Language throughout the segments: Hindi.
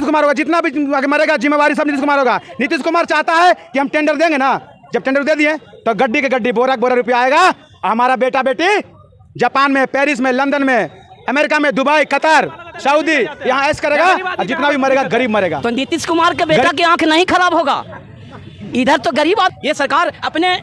कुमार होगा, जितना भी मरेगा जिम्मेवारी सब नीतीश कुमार होगा। नीतीश कुमार चाहता है कि हम टेंडर देंगे ना, जब टेंडर दे दिए तो गड्डी के गड्डी बोरा बोरा रुपया आएगा। हमारा बेटा बेटी जापान में, पेरिस में, लंदन में, अमेरिका में, दुबई, कतर, सऊदी, यहाँ ऐश करेगा और जितना भी मरेगा गरीब मरेगा। तो नीतीश कुमार के बेटा की आंख नहीं खराब होगा? इधर तो गरीब ये सरकार अपने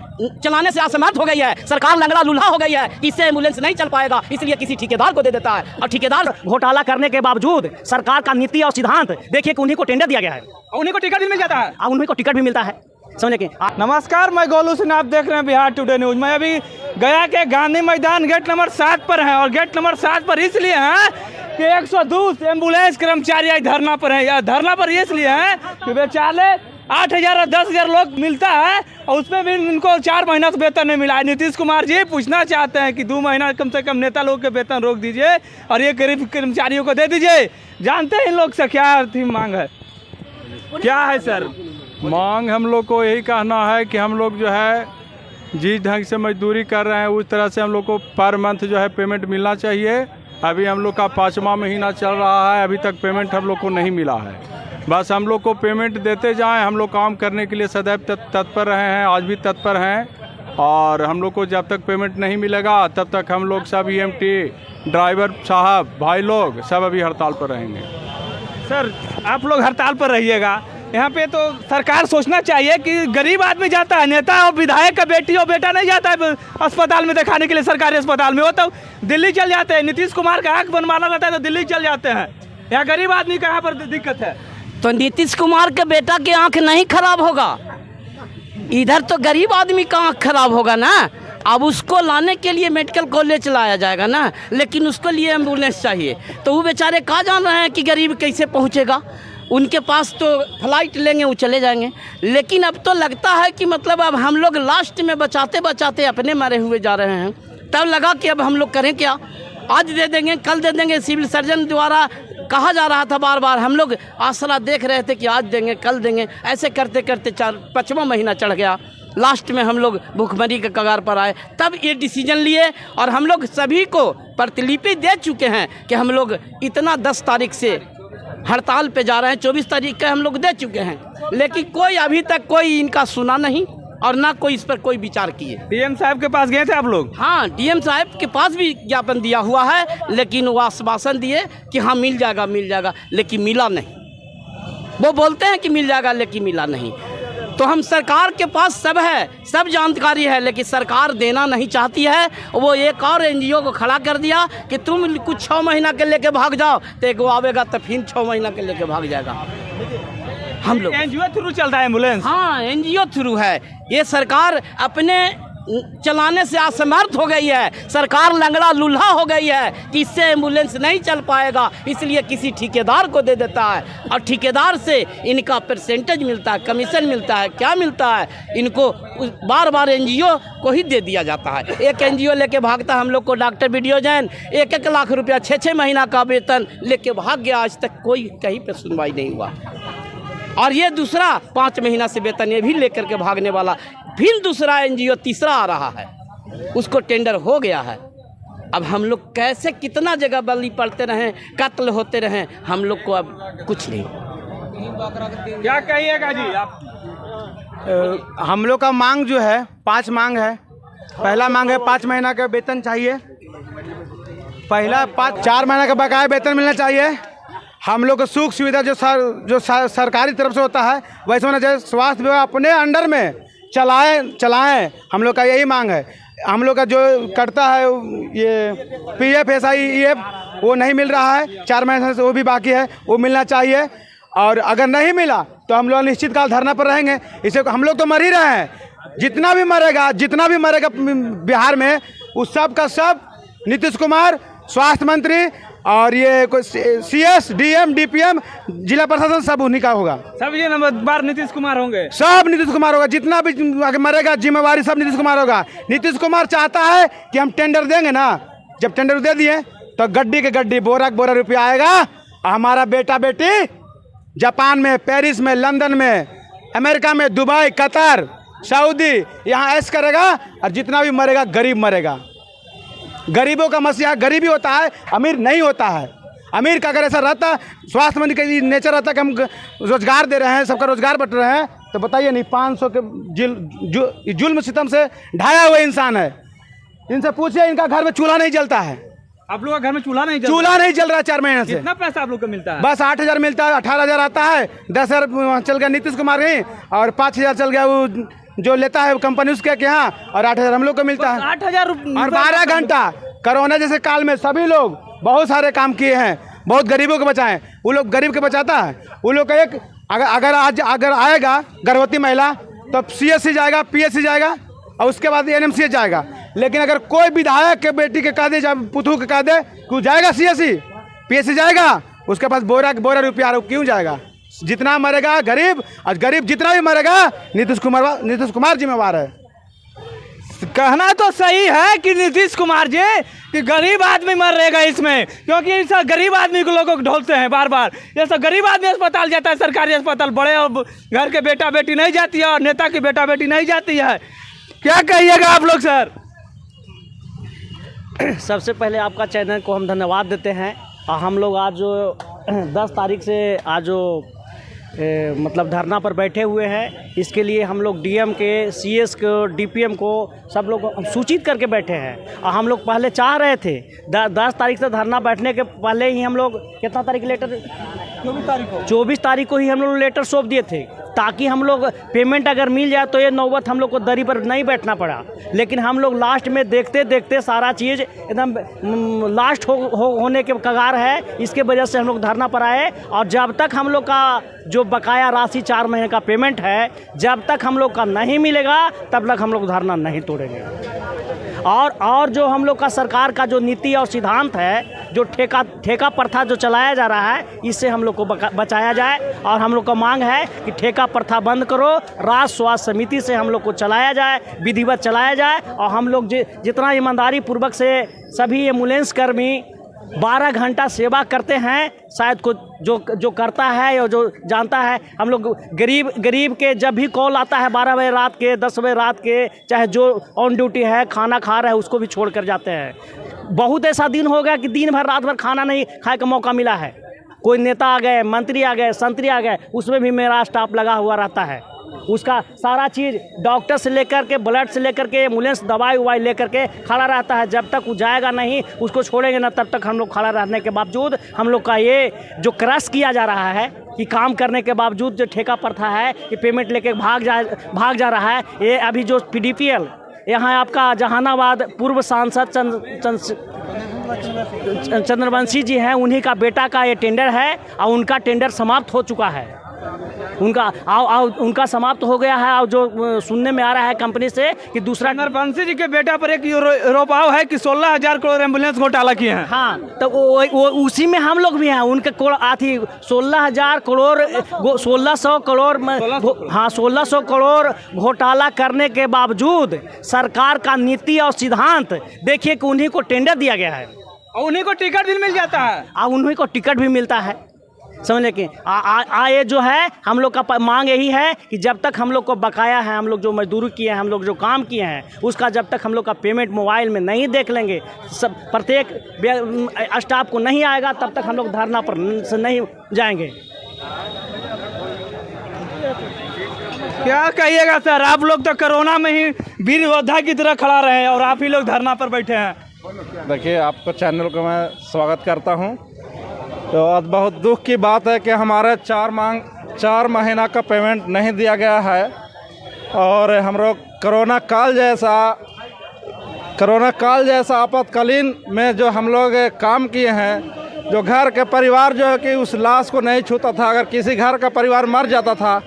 चलाने से असमर्थ हो गई है, सरकार लंगड़ा लूल्हा हो गई है, इससे एम्बुलेंस नहीं चल पाएगा, इसलिए किसी ठेकेदार को दे देता है। और ठेकेदार घोटाला करने के बावजूद सरकार का नीति और सिद्धांत देखिए कि उन्हीं को टेंडर दिया गया है, उन्हीं को टिकट भी मिल जाता है, उन्हीं को टिकट भी मिलता है। समझे कि नमस्कार, मैं गोलू सिंह, आप देख रहे हैं बिहार टुडे न्यूज। मैं अभी गया के गांधी मैदान गेट नंबर 7 पर है, और गेट नंबर 7 पर इसलिए है कि 102 एम्बुलेंस कर्मचारी आज धरना पर है। या धरना पर इसलिए है कि बेचारे 8,000 और 10,000 लोग मिलता है, और उसमें भी इनको 4 महीना से वेतन नहीं मिला है। नीतीश कुमार जी पूछना चाहते हैं कि 2 महीना कम से कम नेता लोग के वेतन रोक दीजिए और ये गरीब कर्मचारियों को दे दीजिए। जानते हैं इन लोग से क्या मांग है, क्या है सर मांग? हम लोग को यही कहना है कि हम लोग जो है जिस ढंग से मजदूरी कर रहे हैं उस तरह से हम लोग को पर मंथ जो है पेमेंट मिलना चाहिए। अभी हम लोग का 5वां महीना चल रहा है, अभी तक पेमेंट हम लोग को नहीं मिला है। बस हम लोग को पेमेंट देते जाएं, हम लोग काम करने के लिए सदैव तत्पर रहे हैं, आज भी तत्पर हैं। और हम लोग को जब तक पेमेंट नहीं मिलेगा तब तक हम लोग सब EMT ड्राइवर साहब भाई लोग सब अभी हड़ताल पर रहेंगे। सर आप लोग हड़ताल पर रहिएगा। यहाँ पे तो सरकार सोचना चाहिए कि गरीब आदमी जाता है, नेता और विधायक का बेटी और बेटा नहीं जाता है अस्पताल में दिखाने के लिए, सरकारी अस्पताल में। वो तो दिल्ली चल जाते हैं, नीतीश कुमार का आँख बनवाना रहता है तो दिल्ली चल जाते हैं। यहाँ गरीब आदमी कहाँ पर दिक्कत है? तो नीतीश कुमार के बेटा की आंख नहीं खराब होगा? इधर तो गरीब आदमी का आंख खराब होगा ना। अब उसको लाने के लिए मेडिकल कॉलेज लाया जाएगा ना, लेकिन उसके लिए एम्बुलेंस चाहिए। तो वो बेचारे कहाँ जान रहे हैं कि गरीब कैसे पहुँचेगा? उनके पास तो फ्लाइट लेंगे, वो चले जाएंगे। लेकिन अब तो लगता है कि मतलब अब हम लोग लास्ट में बचाते बचाते अपने मरे हुए जा रहे हैं। तब लगा कि अब हम लोग करें क्या, आज दे देंगे कल दे देंगे। सिविल सर्जन द्वारा कहा जा रहा था बार बार, हम लोग आसरा देख रहे थे कि आज देंगे कल देंगे, ऐसे करते करते 5वां महीना चढ़ गया। लास्ट में हम लोग भूखमरी के कगार पर आए, तब ये डिसीजन लिए। और हम लोग सभी को प्रतिलिपि दे चुके हैं कि हम लोग इतना 10 तारीख से हड़ताल पे जा रहे हैं, 24 तारीख का हम लोग दे चुके हैं। लेकिन कोई अभी तक कोई इनका सुना नहीं और ना कोई इस पर कोई विचार किए। DM साहब के पास गए थे आप लोग? हाँ, DM साहब के पास भी ज्ञापन दिया हुआ है, लेकिन वो आश्वासन दिए कि हाँ मिल जाएगा, लेकिन मिला नहीं। वो बोलते हैं कि मिल जाएगा, लेकिन मिला नहीं। तो हम सरकार के पास सब है, सब जानकारी है, लेकिन सरकार देना नहीं चाहती है। वो एक और NGO को खड़ा कर दिया कि तुम कुछ 6 महीना के लेके भाग जाओ, तो एक वो आवेगा तो फिर 6 महीना के लेके भाग जाएगा। हम लोग NGO थ्रू चल रहा है एम्बुलेंस? हाँ, NGO थ्रू है। ये सरकार अपने चलाने से असमर्थ हो गई है, सरकार लंगड़ा लूल्हा हो गई है कि इससे एम्बुलेंस नहीं चल पाएगा, इसलिए किसी ठेकेदार को दे देता है। और ठेकेदार से इनका परसेंटेज मिलता है, कमीशन मिलता है, क्या मिलता है इनको, बार बार NGO को ही दे दिया जाता है। एक NGO लेके भागता है हम लोग को, डॉक्टर वीडियो जैन 1-1 लाख रुपया 6-6 महीना का वेतन लेके भाग गया, आज तक कोई कहीं पर सुनवाई नहीं हुआ। और ये दूसरा 5 महीना से वेतन ये भी लेकर के भागने वाला, फिर दूसरा NGO तीसरा आ रहा है, उसको टेंडर हो गया है। अब हम लोग कैसे कितना जगह बलि पड़ते रहें, कत्ल होते रहें, हम लोग को अब कुछ नहीं। क्या कहिएगा जी आप? हम लोग का मांग जो है 5 मांग है। पहला मांग है 5 महीना का वेतन चाहिए। पहला 4 महीना का बकाया वेतन मिलना चाहिए। हम लोग को सुख सुविधा जो सरकारी तरफ से होता है वैसे होना चाहिए। स्वास्थ्य विभाग अपने अंडर में चलाएं, हम लोग का यही मांग है। हम लोग का जो करता है ये PF SIEF वो नहीं मिल रहा है, 4 महीने से वो भी बाकी है, वो मिलना चाहिए। और अगर नहीं मिला तो हम लोग निश्चित काल धरना पर रहेंगे। इसे हम लोग तो मर ही रहे हैं, जितना भी मरेगा बिहार में उस सब का सब नीतीश कुमार, स्वास्थ्य मंत्री और ये CS DM DPM जिला प्रशासन सब उन्हीं का होगा। सब ये नंबर नीतीश कुमार होंगे, सब नीतीश कुमार होगा। जितना भी मरेगा जिम्मेवारी सब नीतीश कुमार होगा। नीतीश कुमार चाहता है कि हम टेंडर देंगे ना, जब टेंडर दे दिए तो गड्डी के गड्डी बोरा बोरा रुपया आएगा। हमारा बेटा बेटी जापान में, पेरिस में, लंदन में, अमेरिका में, दुबई, कतर, सऊदी, यहाँ ऐश करेगा और जितना भी मरेगा गरीब मरेगा। गरीबों का मसीहा गरीबी होता है, अमीर नहीं होता है। अमीर का अगर ऐसा रहता, स्वास्थ्य मंत्री का नेचर रहता कि हम रोजगार दे रहे हैं, सबका रोजगार बट रहे हैं, तो बताइए नहीं 500 के जुल्म सितम से ढाया हुआ इंसान है। इनसे पूछिए, इनका घर में चूल्हा नहीं जलता है। आप लोग का घर में चूल्हा नहीं चल रहा है 4 महीने से। कितना पैसा आप लोग को मिलता है? बस 8,000 मिलता है, 18,000 आता है, 10,000 चल गया नीतीश कुमार ही, और 5,000 चल गया वो जो लेता है कंपनी उसके यहाँ, और 8,000 हम लोग को मिलता है। 8,000 और 12 घंटा कोरोना जैसे काल में सभी लोग बहुत सारे काम किए हैं, बहुत गरीबों को बचाएं। वो लोग गरीब के बचाता है, वो लोग का एक अगर आएगा गर्भवती महिला तो CSC जाएगा, PSC जाएगा, और उसके बाद NMCH जाएगा। लेकिन अगर कोई विधायक के बेटी के कह दे, पुतू के कह दे कि जाएगा CSC PSC जाएगा, उसके पास बोरा रुपया क्यों जाएगा? जितना मरेगा गरीब, और गरीब जितना भी मरेगा नीतीश कुमार जिम्मेवार है। कहना तो सही है कि नीतीश कुमार जी कि गरीब आदमी मर रहेगा इसमें, क्योंकि इस गरीब आदमी को लोगों को ढोलते हैं बार बार। ये सब गरीब आदमी अस्पताल जाता है, सरकारी अस्पताल, बड़े और घर के बेटा बेटी नहीं जाती है, और नेता की बेटा बेटी नहीं जाती है। क्या कहिएगा आप लोग सर? सबसे पहले आपका चैनल को हम धन्यवाद देते हैं। और हम लोग आज जो 10 तारीख से आज जो मतलब धरना पर बैठे हुए हैं, इसके लिए हम लोग DM के, CS को, DPM को सब लोग हम सूचित करके बैठे हैं। और हम लोग पहले चाह रहे थे 10 तारीख से धरना बैठने के पहले ही हम लोग कितना तारीख लेटर 24 तारीख को ही हम लोग लेटर सौंप दिए थे, ताकि हम लोग पेमेंट अगर मिल जाए तो ये नौबत हम लोग को दरी पर नहीं बैठना पड़ा। लेकिन हम लोग लास्ट में देखते देखते सारा चीज़ एकदम लास्ट होने के कगार है, इसके वजह से हम लोग धरना पर आए। और जब तक हम लोग का जो बकाया राशि 4 महीने का पेमेंट है, जब तक हम लोग का नहीं मिलेगा तब तक हम लोग धरना नहीं तोड़ेंगे। और जो हम लोग का सरकार का जो नीति और सिद्धांत है, जो ठेका प्रथा जो चलाया जा रहा है, इससे हम लोग को बचाया जाए। और हम लोग का मांग है कि ठेका प्रथा बंद करो, राष्ट्र स्वास्थ्य समिति से हम लोग को चलाया जाए, विधिवत चलाया जाए। और हम लोग जितना ईमानदारी पूर्वक से सभी एम्बुलेंस कर्मी 12 घंटा सेवा करते हैं, शायद को जो करता है या जो जानता है। हम लोग गरीब के जब भी कॉल आता है 12 बजे रात के, 10 बजे रात के, चाहे जो ऑन ड्यूटी है खाना खा रहा है उसको भी छोड़ कर जाते हैं। बहुत ऐसा दिन हो गया कि दिन भर रात भर खाना नहीं खाने का मौका मिला है। कोई नेता आ गए, मंत्री आ गए, संतरी आ गए, उसमें भी मेरा स्टाफ लगा हुआ रहता है। उसका सारा चीज़ डॉक्टर से लेकर के, ब्लड से लेकर के, एम्बुलेंस दवाई उवाई लेकर के खड़ा रहता है। जब तक वो जाएगा नहीं, उसको छोड़ेंगे ना, तब तक हम लोग खड़ा रहने के बावजूद हम लोग का ये जो क्रश किया जा रहा है कि काम करने के बावजूद जो ठेका प्रथा है कि पेमेंट लेके भाग जा रहा है। ये अभी जो PDPL यहाँ आपका जहानाबाद पूर्व सांसद चंद्रवंशी जी हैं, उन्हीं का बेटा का ये टेंडर है, और उनका टेंडर समाप्त हो चुका है। उनका समाप्त हो गया है। और जो सुनने में आ रहा है कंपनी से कि दूसरा चंद्रवंशी जी के बेटा पर एक आरोप है कि 16,000 करोड़ एम्बुलेंस घोटाला किए हैं। हाँ, तो वो उसी में हम लोग भी हैं। उनके 16,000 करोड़ 1600 करोड़ हाँ 1600 करोड़ घोटाला करने के बावजूद सरकार का नीति और सिद्धांत देखिए कि उन्हीं को टेंडर दिया गया है, और उन्हीं को टिकट भी मिल जाता है, और उन्हीं को टिकट भी मिलता है। समझ के ये जो है हम लोग का मांग यही है कि जब तक हम लोग को बकाया है, हम लोग जो मजदूरी किए हैं, हम लोग जो काम किए हैं, उसका जब तक हम लोग का पेमेंट मोबाइल में नहीं देख लेंगे, सब प्रत्येक स्टाफ को नहीं आएगा, तब तक हम लोग धरना पर से नहीं जाएंगे। क्या कहिएगा सर? आप लोग तो कोरोना में ही वीर योद्धा की तरह खड़ा रहे हैं, और आप ही लोग धरना पर बैठे हैं। देखिए, आपको चैनल को मैं स्वागत करता हूं। तो आज बहुत दुख की बात है कि हमारे 4 महीना का पेमेंट नहीं दिया गया है, और हम लोग कोरोना काल जैसा आपातकालीन में जो हम लोग काम किए हैं, जो घर के परिवार जो है कि उस लाश को नहीं छूता था। अगर किसी घर का परिवार मर जाता था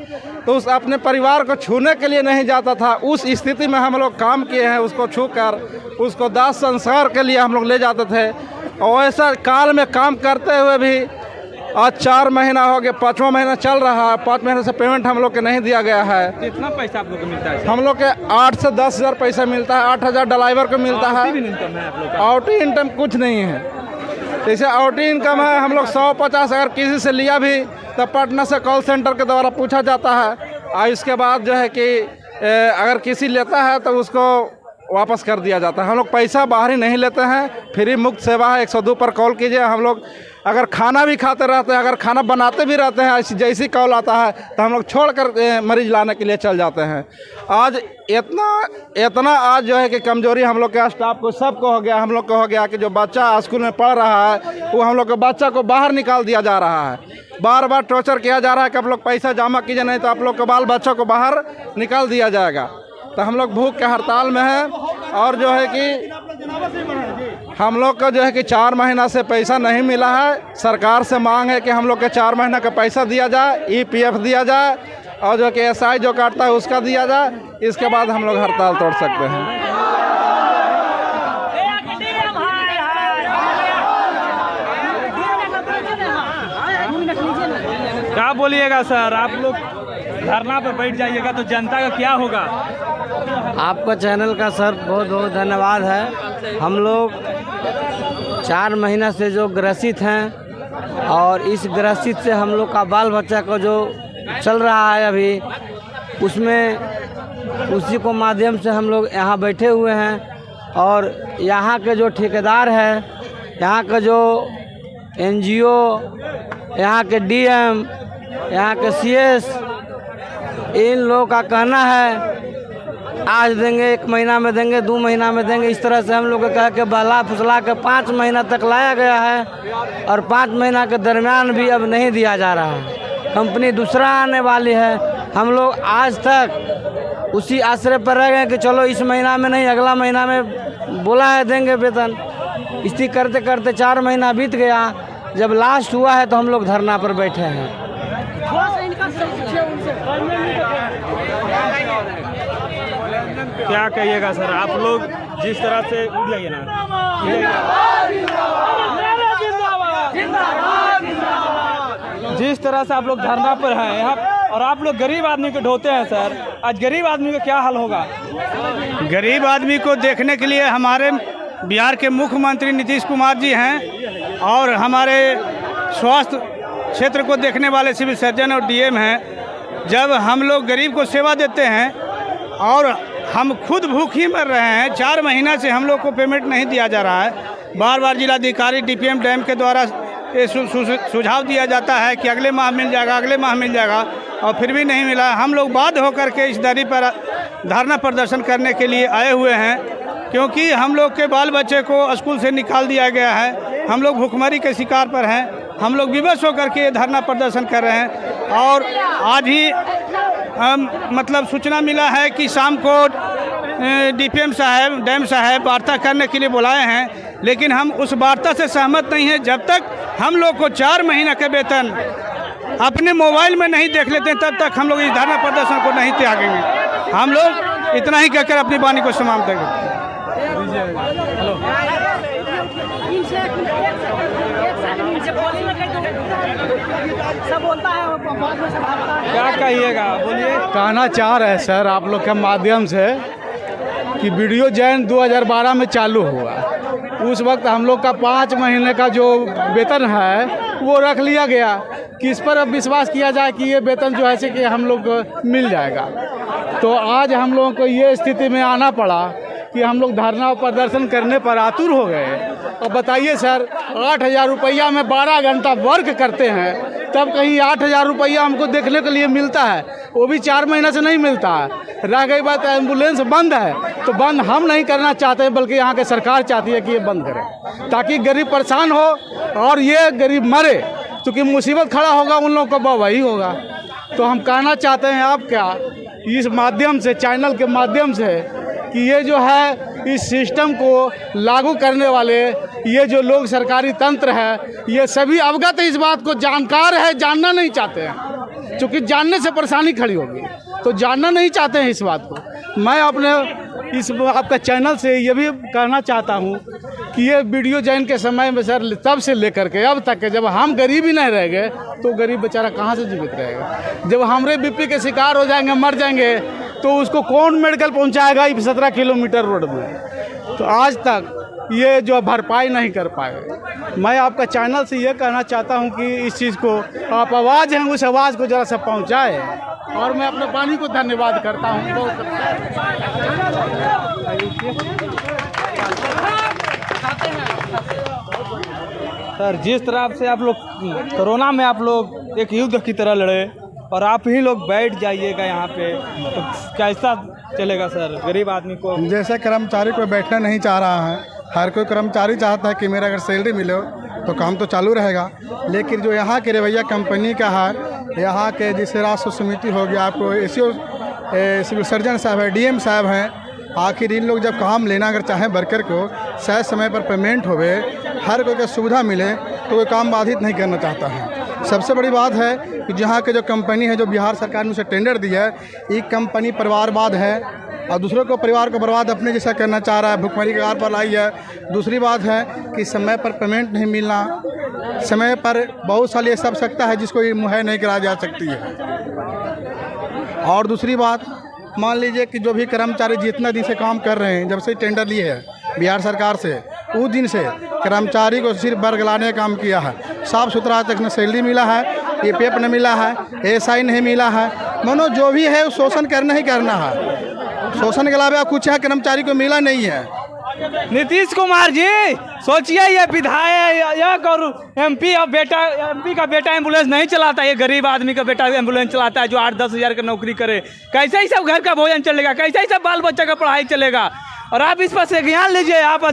तो उस अपने परिवार को छूने के लिए नहीं जाता था। उस स्थिति में हम लोग काम किए हैं, उसको छूकर उसको दाह संस्कार के लिए हम लोग ले जाते थे। और ऐसा काल में काम करते हुए भी आज 4 महीना हो गया, 5वां महीना चल रहा है, 5 महीने से पेमेंट हम लोग के नहीं दिया गया है। कितना पैसा आप लोग को मिलता है? हम लोग के 8 से 10,000 पैसा मिलता है। 8,000 ड्राइवर को मिलता है। आउटी इनकम कुछ नहीं है। जैसे आउटी इनकम है, हम लोग 150 अगर किसी से लिया भी तो पटना से कॉल सेंटर के द्वारा पूछा जाता है, और इसके बाद जो है कि अगर किसी लेता है तो उसको वापस कर दिया जाता है। हम लोग पैसा बाहर ही नहीं लेते हैं, फ्री मुक्त सेवा है। 102 पर कॉल कीजिए। हम लोग अगर खाना भी खाते रहते हैं, अगर खाना बनाते भी रहते हैं, ऐसी जैसी कॉल आता है तो हम लोग छोड़ कर मरीज लाने के लिए चल जाते हैं। आज इतना आज जो है कि कमजोरी हम लोग के स्टाफ को सबको हो गया, हम लोग को हो गया कि जो बच्चा स्कूल में पढ़ रहा है वो हम लोग के बच्चा को बाहर निकाल दिया जा रहा है। बार बार टॉर्चर किया जा रहा है कि आप लोग पैसा जमा कीजिए, नहीं तो आप लोग के बाल बच्चों को बाहर निकाल दिया जाएगा। तो हम लोग भूख के हड़ताल में हैं और जो है कि हम लोग का जो है कि 4 महीना से पैसा नहीं मिला है। सरकार से मांग है कि हम लोग के 4 महीना का पैसा दिया जाए, EPF दिया जाए और जो कि SI जो काटता है उसका दिया जाए। इसके बाद हम लोग हड़ताल तोड़ सकते हैं। क्या बोलिएगा सर, आप लोग धरना पर बैठ जाइएगा तो जनता का क्या होगा? आपका चैनल का सर बहुत बहुत धन्यवाद है। हम लोग 4 महीना से जो ग्रसित हैं और इस ग्रसित से हम लोग का बाल बच्चा को जो चल रहा है अभी, उसमें उसी को माध्यम से हम लोग यहाँ बैठे हुए हैं। और यहाँ के जो ठेकेदार है, यहाँ का जो NGO, यहाँ के DM, यहाँ के CS, इन लोगों का कहना है आज देंगे, 1 महीना में देंगे, 2 महीना में देंगे। इस तरह से हम लोग को कह के बहला फुसला के 5 महीना तक लाया गया है और 5 महीना के दरमियान भी अब नहीं दिया जा रहा है। कंपनी दूसरा आने वाली है। हम लोग आज तक उसी आश्रय पर रह गए कि चलो इस महीना में नहीं, अगला महीना में बोला है देंगे वेतन। इसी करते करते 4 महीना बीत गया। जब लास्ट हुआ है तो हम लोग धरना पर बैठे हैं। क्या कहिएगा सर, आप लोग जिस तरह से उठ जाइए ना, जिस तरह से आप लोग धरना पर हैं यहाँ, और आप लोग गरीब आदमी को ढोते हैं सर, आज गरीब आदमी का क्या हाल होगा? गरीब आदमी को देखने के लिए हमारे बिहार के मुख्यमंत्री नीतीश कुमार जी हैं और हमारे स्वास्थ्य क्षेत्र को देखने वाले सिविल सर्जन और DM हैं। जब हम लोग गरीब को सेवा देते हैं और हम खुद भूखी मर रहे हैं, 4 महीना से हम लोग को पेमेंट नहीं दिया जा रहा है। बार बार जिलाधिकारी DPM डैम के द्वारा ये सुझाव दिया जाता है कि अगले माह मिल जाएगा, अगले माह मिल जाएगा, और फिर भी नहीं मिला। हम लोग बाध्य होकर के इस दरी पर धरना प्रदर्शन करने के लिए आए हुए हैं, क्योंकि हम लोग के बाल बच्चे को स्कूल से निकाल दिया गया है। हम लोग भुखमरी के शिकार पर हैं। हम लोग विवश होकर के धरना प्रदर्शन कर रहे हैं। और आज ही मतलब सूचना मिला है कि शाम को DPM साहब, डैम साहब वार्ता करने के लिए बुलाए हैं, लेकिन हम उस वार्ता से सहमत नहीं हैं। जब तक हम लोग को 4 महीना के वेतन अपने मोबाइल में नहीं देख लेते हैं, तब तक हम लोग इस धरना प्रदर्शन को नहीं त्यागेंगे। हम लोग इतना ही कहकर अपनी वाणी को समाप्त करेंगे। क्या कहिएगा, बोलिए। कहना चाह रहे हैं सर आप लोग के माध्यम से कि वीडियो जैन 2012 में चालू हुआ। उस वक्त हम लोग का 5 महीने का जो वेतन है वो रख लिया गया कि इस पर अब विश्वास किया जाए कि ये वेतन जो है कि हम लोग को मिल जाएगा। तो आज हम लोगों को ये स्थिति में आना पड़ा कि हम लोग धरना प्रदर्शन करने पर आतुर हो गए। अब बताइए सर, 8,000 रुपया में 12 घंटा वर्क करते हैं, तब कहीं 8,000 रुपया हमको देखने के लिए मिलता है, वो भी 4 महीना से नहीं मिलता है। रह गई बात एम्बुलेंस बंद है, तो बंद हम नहीं करना चाहते हैं, बल्कि यहाँ के सरकार चाहती है कि ये बंद करें, ताकि गरीब परेशान हो और ये गरीब मरे, क्योंकि मुसीबत खड़ा होगा उन लोगों का वही होगा। तो हम कहना चाहते हैं आप क्या इस माध्यम से, चैनल के माध्यम से, कि ये जो है इस सिस्टम को लागू करने वाले ये जो लोग सरकारी तंत्र है, ये सभी अवगत इस बात को जानकार है, जानना नहीं चाहते हैं, क्योंकि जानने से परेशानी खड़ी होगी, तो जानना नहीं चाहते हैं इस बात को। मैं अपने इस आपका चैनल से ये भी कहना चाहता हूँ कि ये वीडियो जैन के समय में सर तब से लेकर के अब तक के, जब हम गरीब ही नहीं रह गए तो गरीब बेचारा कहाँ से जीवित रहेगा। जब हमरे BP के शिकार हो जाएंगे, मर जाएंगे, तो उसको कौन मेडिकल पहुंचाएगा 17 किलोमीटर रोड में। तो आज तक ये जो भरपाई नहीं कर पाए। मैं आपका चैनल से ये कहना चाहता हूं कि इस चीज़ को आप आवाज़ हैं, उस आवाज़ को ज़रा सा पहुंचाएं। और मैं अपने पानी को धन्यवाद करता हूं। सर जिस तरह से आप लोग कोरोना में आप लोग एक युद्ध की तरह लड़े और आप ही लोग बैठ जाइएगा यहाँ पे, तो कैसा चलेगा सर गरीब आदमी को? जैसे कर्मचारी कोई बैठना नहीं चाह रहा है, हर कोई कर्मचारी चाहता है कि मेरा अगर सैलरी मिले तो काम तो चालू रहेगा, लेकिन जो यहाँ के रवैया कंपनी का है, यहाँ के जैसे राष्ट्र समिति हो गया, आपको सिविल सर्जन साहब है, डीएम साहब हैं, आखिर इन लोग जब काम लेना अगर चाहें वर्कर को सही समय पर पेमेंट होवे, हर कोई को सुविधा मिले, तो कोई काम बाधित नहीं करना चाहता है। सबसे बड़ी बात है कि जहाँ के जो कंपनी है, जो बिहार सरकार ने उसे टेंडर दिया है, ये कंपनी परिवारवाद है और दूसरों को परिवार को बर्बाद अपने जैसा करना चाह रहा है, भुखमरी के कगार पर लाई है। दूसरी बात है कि समय पर पेमेंट नहीं मिलना, समय पर बहुत सारी ऐसा आवश्यकता है जिसको ये मुहैया नहीं कराई जा सकती है। और दूसरी बात, मान लीजिए कि जो भी कर्मचारी जितना दिन से काम कर रहे हैं, जब से टेंडर लिए है बिहार सरकार से, उस दिन से कर्मचारी को सिर्फ बरगलाने का काम किया है। साफ़ सुथरा तक न सैलरी मिला है, EPF नहीं मिला है, ASI नहीं मिला है, मानो जो भी है वो शोषण करना ही करना है। शोषण के अलावा कुछ है कर्मचारी को मिला नहीं है। नीतीश कुमार जी सोचिए, ये विधायक और MP का बेटा एम्बुलेंस नहीं चलाता, ये गरीब आदमी का बेटा एम्बुलेंस चलाता है जो 8-10 हज़ार का नौकरी करे। कैसे ही सब घर का भोजन चलेगा, कैसे ही सब बाल बच्चा का पढ़ाई चलेगा? और आप इस पर से ज्ञान लीजिए आप।